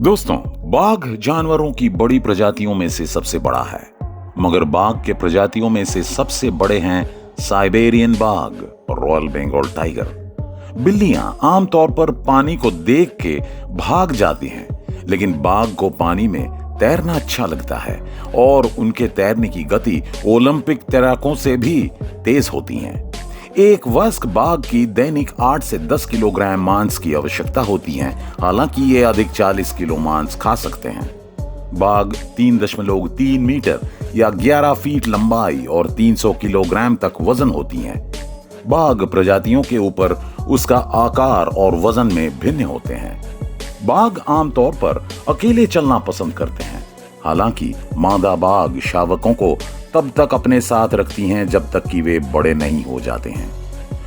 दोस्तों, बाघ जानवरों की बड़ी प्रजातियों में से सबसे बड़ा है, मगर बाघ के प्रजातियों में से सबसे बड़े हैं साइबेरियन बाघ और रॉयल बंगाल टाइगर। बिल्लियां आमतौर पर पानी को देख के भाग जाती हैं, लेकिन बाघ को पानी में तैरना अच्छा लगता है और उनके तैरने की गति ओलंपिक तैराकों से भी तेज होती है। एक वयस्क बाघ की दैनिक 8 से 10 किलोग्राम मांस की आवश्यकता होती है, हालांकि ये अधिक 40 किलो मांस खा सकते हैं। बाघ 3.3 मीटर या 11 फीट लंबाई और 300 किलोग्राम तक वजन होती हैं। बाघ प्रजातियों के ऊपर उसका आकार और वजन में भिन्न होते हैं। बाघ आमतौर पर अकेले चलना पसंद करते हैं, हालांकि मादा बाघ शावकों को तब तक अपने साथ रखती हैं जब तक कि वे बड़े नहीं हो जाते हैं।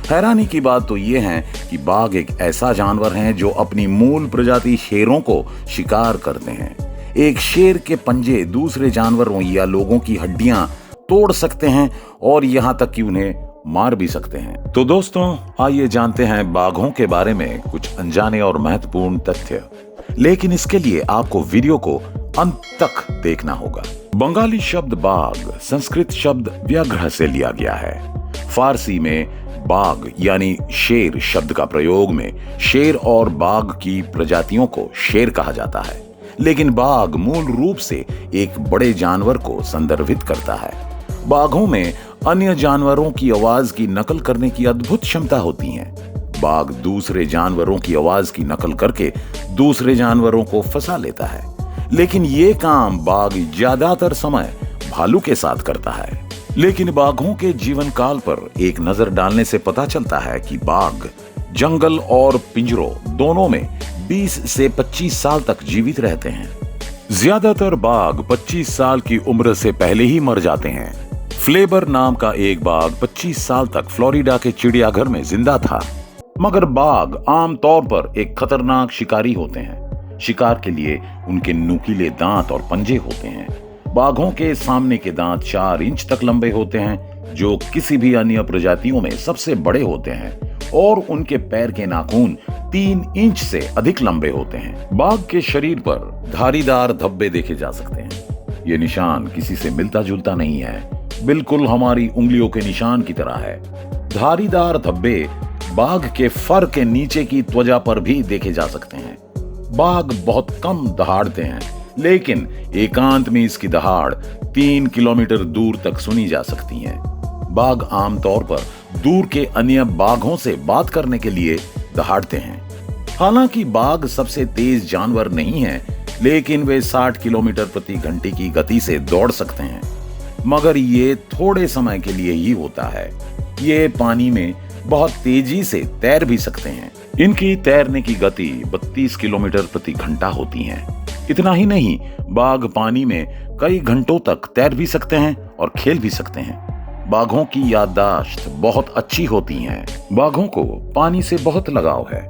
हैरानी की बात तो ये है कि बाघ एक ऐसा जानवर है जो अपनी मूल प्रजाति शेरों को शिकार करते हैं। एक शेर के पंजे दूसरे जानवरों या लोगों की हड्डियां तोड़ सकते हैं और यहां तक कि उन्हें मार भी सकते हैं। तो दोस्तों, आइए जानते हैं बाघों के बारे में कुछ अनजाने और महत्वपूर्ण तथ्य, लेकिन इसके लिए आपको वीडियो को अंत तक देखना होगा। बंगाली शब्द बाघ संस्कृत शब्द व्याघ्र से लिया गया है। फारसी में बाघ यानी शेर शब्द का प्रयोग में शेर और बाघ की प्रजातियों को शेर कहा जाता है, लेकिन बाघ मूल रूप से एक बड़े जानवर को संदर्भित करता है। बाघों में अन्य जानवरों की आवाज की नकल करने की अद्भुत क्षमता होती है। बाघ दूसरे जानवरों की आवाज की नकल करके दूसरे जानवरों को फंसा लेता है, लेकिन ये काम बाघ ज्यादातर समय भालू के साथ करता है। लेकिन बाघों के जीवन काल पर एक नजर डालने से पता चलता है कि बाघ जंगल और पिंजरों दोनों में 20 से 25 साल तक जीवित रहते हैं। ज्यादातर बाघ 25 साल की उम्र से पहले ही मर जाते हैं। फ्लेबर नाम का एक बाघ 25 साल तक फ्लोरिडा के चिड़ियाघर में जिंदा था। मगर बाघ आमतौर पर एक खतरनाक शिकारी होते हैं। शिकार के लिए उनके नुकीले दांत और पंजे होते हैं। बाघों के सामने के दांत 4 इंच तक लंबे होते हैं, जो किसी भी अन्य प्रजातियों में सबसे बड़े होते हैं, और उनके पैर के नाखून 3 इंच से अधिक लंबे होते हैं। बाघ के शरीर पर धारीदार धब्बे देखे जा सकते हैं। ये निशान किसी से मिलता जुलता नहीं है, बिल्कुल हमारी उंगलियों के निशान की तरह है। धारीदार धब्बे बाघ के फर के नीचे की त्वचा पर भी देखे जा सकते हैं। बाघ बहुत कम दहाड़ते हैं, लेकिन एकांत में इसकी दहाड़ 3 किलोमीटर दूर तक सुनी जा सकती है। बाघ आमतौर पर दूर के अन्य बाघों से बात करने के लिए दहाड़ते हैं। हालांकि बाघ सबसे तेज जानवर नहीं है, लेकिन वे 60 किलोमीटर प्रति घंटे की गति से दौड़ सकते हैं, मगर ये थोड़े समय के लिए ही होता है। ये पानी में बहुत तेजी से तैर भी सकते हैं। इनकी तैरने की गति 32 किलोमीटर प्रति घंटा होती है। इतना ही नहीं, बाघ पानी में कई घंटों तक तैर भी सकते हैं और खेल भी सकते हैं। बाघों की याददाश्त बहुत अच्छी होती है। बाघों को पानी से बहुत लगाव है।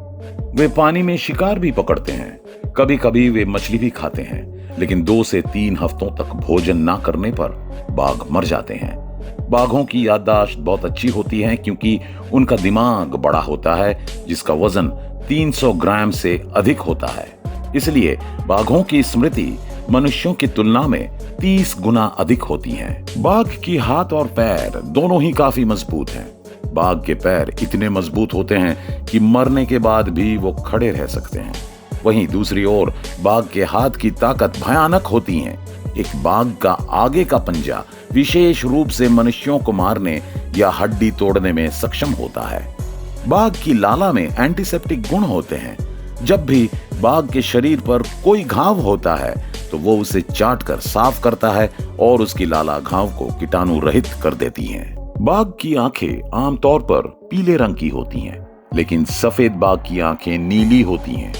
वे पानी में शिकार भी पकड़ते हैं। कभी कभी वे मछली भी खाते हैं, लेकिन 2 से 3 हफ्तों तक भोजन ना करने पर बाघ मर जाते हैं। बाघों की याददाश्त बहुत अच्छी होती है क्योंकि उनका दिमाग बड़ा होता है, जिसका वजन 300 ग्राम से अधिक होता है। इसलिए बाघों की स्मृति मनुष्यों की तुलना में 30 गुना अधिक होती है। बाघ की हाथ और पैर दोनों ही काफी मजबूत हैं। बाघ के पैर इतने मजबूत होते हैं कि मरने के बाद भी वो खड़े रह सकते हैं। वहीं दूसरी ओर बाघ के हाथ की ताकत भयानक होती है। एक बाघ का आगे का पंजा विशेष रूप से मनुष्यों को मारने या हड्डी तोड़ने में सक्षम होता है। बाघ की लाला में एंटीसेप्टिक गुण होते हैं। जब भी बाघ के शरीर पर कोई घाव होता है तो वो उसे चाटकर साफ करता है और उसकी लाला घाव को कीटाणु रहित कर देती हैं। बाघ की आंखें आमतौर पर पीले रंग की होती हैं, लेकिन सफेद बाघ की आंखें नीली होती हैं।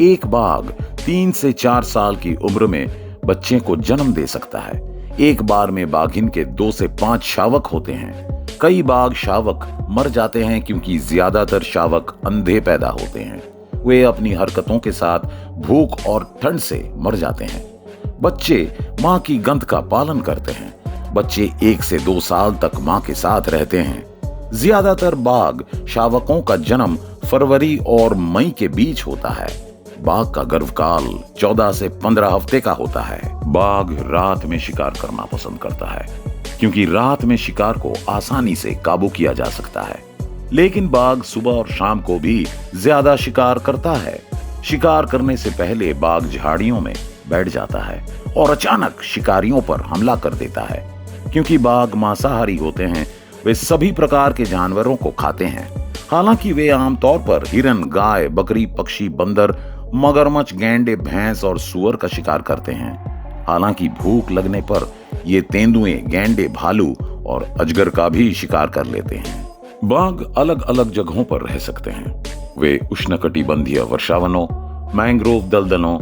एक बाघ 3 से 4 साल की उम्र में बच्चे को जन्म दे सकता है। एक बार में बाघिन के 2 से 5 शावक होते हैं। कई बाघ शावक मर जाते हैं क्योंकि ज्यादातर शावक अंधे पैदा होते हैं। वे अपनी हरकतों के साथ भूख और ठंड से मर जाते हैं। बच्चे मां की गंध का पालन करते हैं। बच्चे 1 से 2 साल तक मां के साथ रहते हैं। ज्यादातर बाघ शावकों का जन्म फरवरी और मई के बीच होता है। बाघ का गर्भकाल 14 से 15 हफ्ते का होता है। बाघ रात में शिकार करना पसंद करता है क्योंकि रात में शिकार को आसानी से काबू किया जा सकता है। लेकिन बाघ सुबह और शाम को भी ज्यादा शिकार करता है। शिकार करने से पहले बाघ झाड़ियों में बैठ जाता है और अचानक शिकारियों पर हमला कर देता है। क्योंकि बाघ मांसाहारी होते हैं, वे सभी प्रकार के जानवरों को खाते हैं। हालांकि वे आमतौर पर हिरन, गाय, बकरी, पक्षी, बंदर, मगरमच्छ, गैंडे, भैंस और सुअर का शिकार करते हैं। हालांकि भूख लगने पर ये तेंदुए, गैंडे, भालू और अजगर का भी शिकार कर लेते हैं। बाघ अलग अलग जगहों पर रह सकते हैं। वे उष्णकटिबंधीय वर्षावनों, मैंग्रोव दलदलों,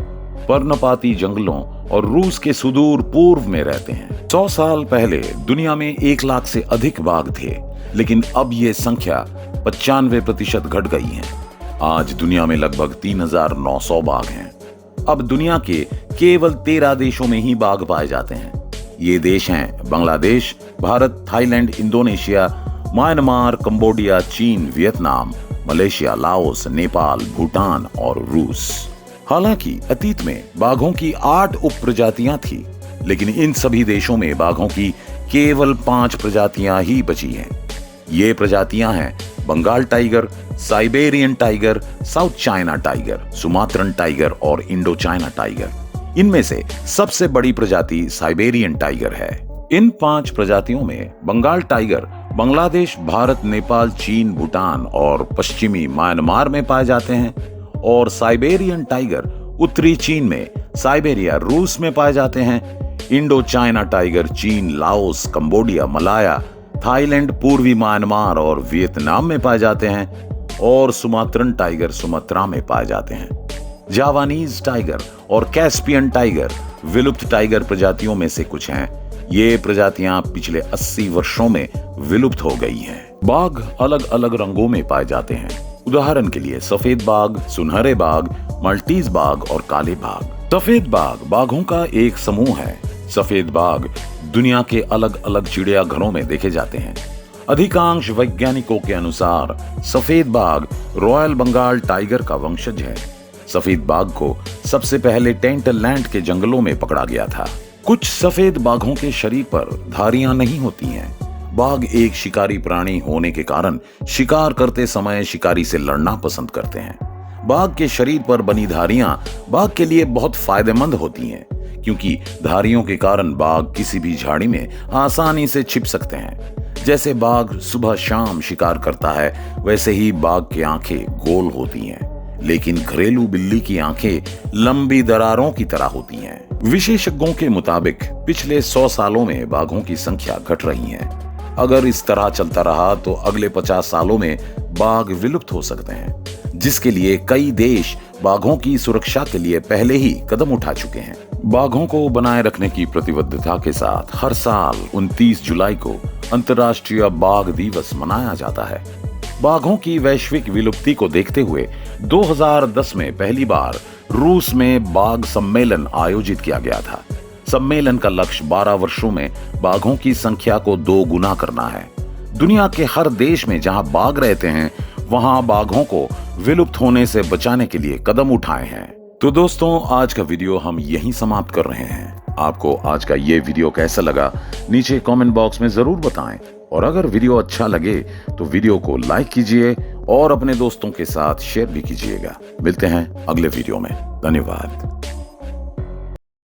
पर्णपाती जंगलों और रूस के सुदूर पूर्व में रहते हैं। 100 साल पहले दुनिया में 1 लाख से अधिक बाघ थे, लेकिन अब ये संख्या 95% घट गई है। आज दुनिया में लगभग 3900 बाघ हैं। अब दुनिया के केवल 13 देशों में ही बाघ पाए जाते हैं। ये देश हैं Bangladesh, Bharat, Thailand, Indonesia, Myanmar, Cambodia, चीन, Vietnam, Malaysia, Laos, Nepal, Bhutan और रूस। हालांकि अतीत में बाघों की 8 उप प्रजातियां थी, लेकिन इन सभी देशों में बाघों की केवल 5 प्रजातियां ही बची हैं। ये प्रजातियां हैं Bengal tiger, Siberian tiger, South China tiger, Sumatran tiger और इंडो चाइना टाइगर। इनमें से सबसे बड़ी प्रजाति साइबेरियन टाइगर है। इन 5 प्रजातियों में बंगाल टाइगर बांग्लादेश, भारत, नेपाल, चीन, भूटान और पश्चिमी म्यांमार में पाए जाते हैं, और साइबेरियन टाइगर उत्तरी चीन में, साइबेरिया, रूस में पाए जाते हैं। इंडो चाइना टाइगर चीन, लाओस, कंबोडिया, मलाया, थाईलैंड, पूर्वी म्यांमार और वियतनाम में पाए जाते हैं, और सुमात्रन टाइगर सुमात्रा में पाए जाते हैं। जावानीज टाइगर और कैस्पियन टाइगर विलुप्त टाइगर प्रजातियों में से कुछ हैं। ये प्रजातियां पिछले 80 वर्षों में विलुप्त हो गई हैं। बाघ अलग अलग रंगों में पाए जाते हैं। उदाहरण के लिए सफेद बाघ, सुनहरे बाघ, मल्टीज बाघ और काले बाघ। सफेद बाघ बाघों का एक समूह है। सफेद बाघ दुनिया के अलग अलग चिड़ियाघरों में देखे जाते हैं। अधिकांश वैज्ञानिकों के अनुसार सफेद बाघ रॉयल बंगाल टाइगर का वंशज है। सफेद बाघ को सबसे पहले टेंटलैंड के जंगलों में पकड़ा गया था। कुछ सफेद बाघों के शरीर पर धारियां नहीं होती हैं। बाघ एक शिकारी प्राणी होने के कारण शिकार करते समय शिकारी से लड़ना पसंद करते हैं। बाघ के शरीर पर बनी धारियां बाघ के लिए बहुत फायदेमंद होती हैं, क्योंकि धारियों के कारण बाघ किसी भी झाड़ी में आसानी से छिप सकते हैं। जैसे बाघ सुबह शाम शिकार करता है, वैसे ही बाघ की आंखें गोल होती हैं, लेकिन घरेलू बिल्ली की आंखें लंबी दरारों की तरह होती हैं। विशेषज्ञों के मुताबिक पिछले 100 सालों में बाघों की संख्या घट रही है। अगर इस तरह चलता रहा तो अगले 50 सालों में बाघ विलुप्त हो सकते हैं, जिसके लिए कई देश बाघों की सुरक्षा के लिए पहले ही कदम उठा चुके हैं। बाघों को बनाए रखने की प्रतिबद्धता के साथ हर साल 29 जुलाई को अंतर्राष्ट्रीय बाघ दिवस मनाया जाता है। बाघों की वैश्विक विलुप्ति को देखते हुए 2010 में पहली बार रूस में बाघ सम्मेलन आयोजित किया गया था। सम्मेलन का लक्ष्य 12 वर्षों में बाघों की संख्या को 2 गुना करना है। दुनिया के हर देश में जहां बाघ रहते हैं, वहां बाघों को विलुप्त होने से बचाने के लिए कदम उठाए हैं। तो दोस्तों, आज का वीडियो हम यहीं समाप्त कर रहे हैं। आपको आज का ये वीडियो कैसा लगा, नीचे कमेंट बॉक्स में जरूर बताएं। और अगर वीडियो अच्छा लगे तो वीडियो को लाइक कीजिए और अपने दोस्तों के साथ शेयर भी कीजिएगा। मिलते हैं अगले वीडियो में। धन्यवाद।